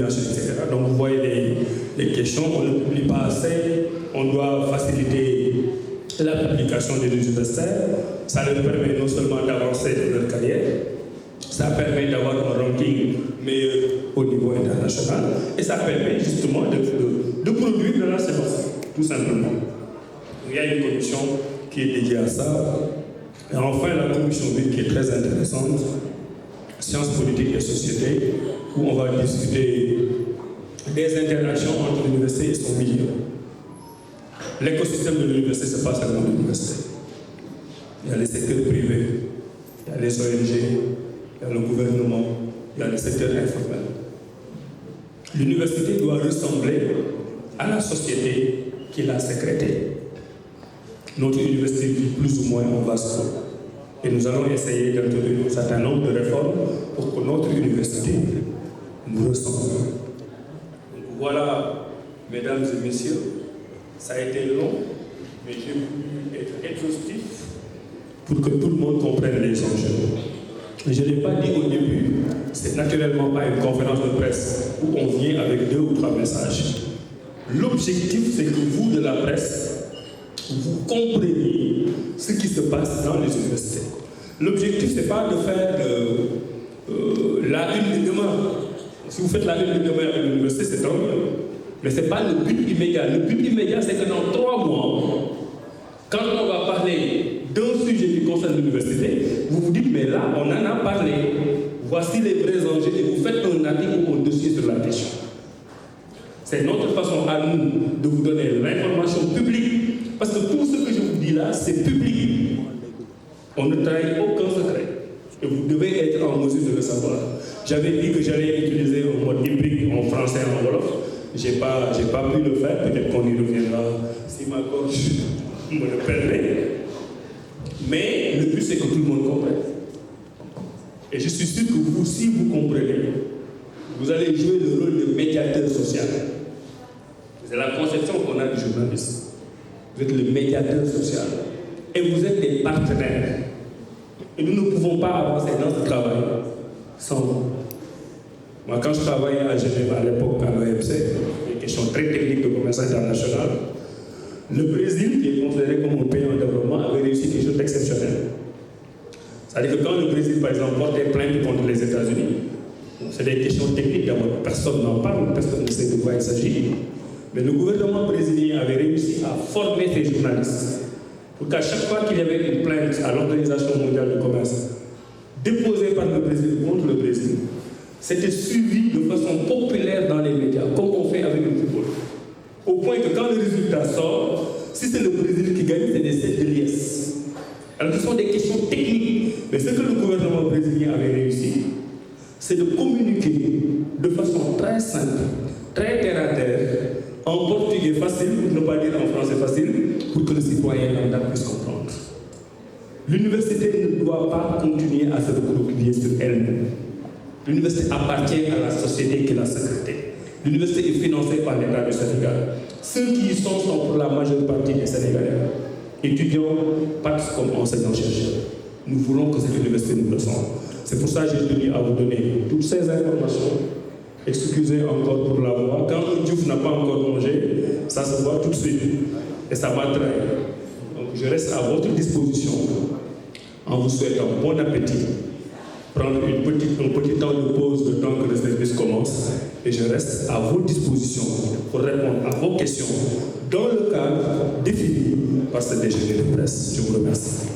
nomination, etc. Donc vous voyez les questions, on ne publie pas assez, on doit faciliter la publication des universitaires, ça leur permet non seulement d'avancer dans leur carrière, ça permet d'avoir un ranking meilleur au niveau international, et ça permet justement de produire de la science, tout simplement. Il y a une commission qui est dédiée à ça. Et enfin, la commission 8 qui est très intéressante, sciences politiques et société, où on va discuter des interactions entre l'université et son milieu. L'écosystème de l'université, ce n'est pas seulement l'université. Il y a les secteurs privés, il y a les ONG, il y a le gouvernement, il y a le secteur informel. L'université doit ressembler à la société qui l'a sécrétée. Notre université vit plus ou moins en vase clos. Et nous allons essayer d'introduire un certain nombre de réformes pour que notre université nous ressemble. Voilà, mesdames et messieurs, ça a été long, mais j'ai voulu être exhaustif pour que tout le monde comprenne les enjeux. Je ne l'ai pas dit au début, c'est naturellement pas une conférence de presse où on vient avec 2 ou 3 messages. L'objectif, c'est que vous, de la presse, vous compreniez ce qui se passe dans les universités. L'objectif, ce n'est pas de faire la une de demain. Si vous faites la une de demain à l'université, c'est tant mieux. Mais ce n'est pas le but immédiat. Le but immédiat, c'est que dans 3 mois, quand on va parler d'un sujet qui concerne l'université, vous vous dites, mais là, on en a parlé. Voici les vrais enjeux et vous faites un article ou un dossier sur la question. C'est notre façon à nous de vous donner l'information publique, parce que tout ce que je vous dis là, c'est public. On ne trahit aucun secret. Et vous devez être en mesure de le savoir. J'avais dit que j'allais utiliser un mode hybride en français et en wolof. Je n'ai pas pu le faire, peut-être qu'on y reviendra si ma gorge me le permet. Mais le but, c'est que tout le monde comprenne. Et je suis sûr que vous, si vous comprenez, vous allez jouer le rôle de médiateur social. C'est la conception qu'on a du journaliste. Vous êtes le médiateur social. Et vous êtes des partenaires. Et nous ne pouvons pas avancer dans ce travail sans vous. Moi, quand je travaillais à Genève à l'époque à l'OMC, des questions très techniques de commerce international, le Brésil, qui est considéré comme un pays en développement, avait réussi quelque chose d'exceptionnel. C'est-à-dire que quand le Brésil, par exemple, portait plainte contre les États-Unis, c'est des questions techniques d'abord, personne n'en parle, personne ne sait de quoi il s'agit. Mais le gouvernement brésilien avait réussi à former ses journalistes pour qu'à chaque fois qu'il y avait une plainte à l'Organisation mondiale du commerce déposée par le Brésil contre le Brésil, c'était suivi de façon populaire dans les médias, comme on fait avec le football. Au point que quand le résultat sort, si c'est le Brésil qui gagne, c'est des 7 de liesse. Alors ce sont des questions techniques. Mais ce que le gouvernement brésilien avait réussi, c'est de communiquer de façon très simple, très terre à terre, en portugais facile, pour ne pas dire en français facile, pour que le citoyen lambda puisse comprendre. L'université ne doit pas continuer à se recroqueviller sur elle-même. L'université appartient à la société qui l'a sécrétée. L'université est financée par l'État du Sénégal. Ceux qui y sont pour la majeure partie des Sénégalais. Étudiants, partent comme enseignants-chercheurs. Nous voulons que cette université nous ressemble. C'est pour ça que j'ai tenu à vous donner toutes ces informations. Excusez encore pour la voix. Quand un Diouf n'a pas encore mangé, ça se voit tout de suite. Et ça va trahir. Donc je reste à votre disposition en vous souhaitant bon appétit. Prendre un petit temps de pause, le temps que le service commence. Et je reste à vos dispositions pour répondre à vos questions dans le cadre défini par ce déjeuner de presse. Je vous remercie.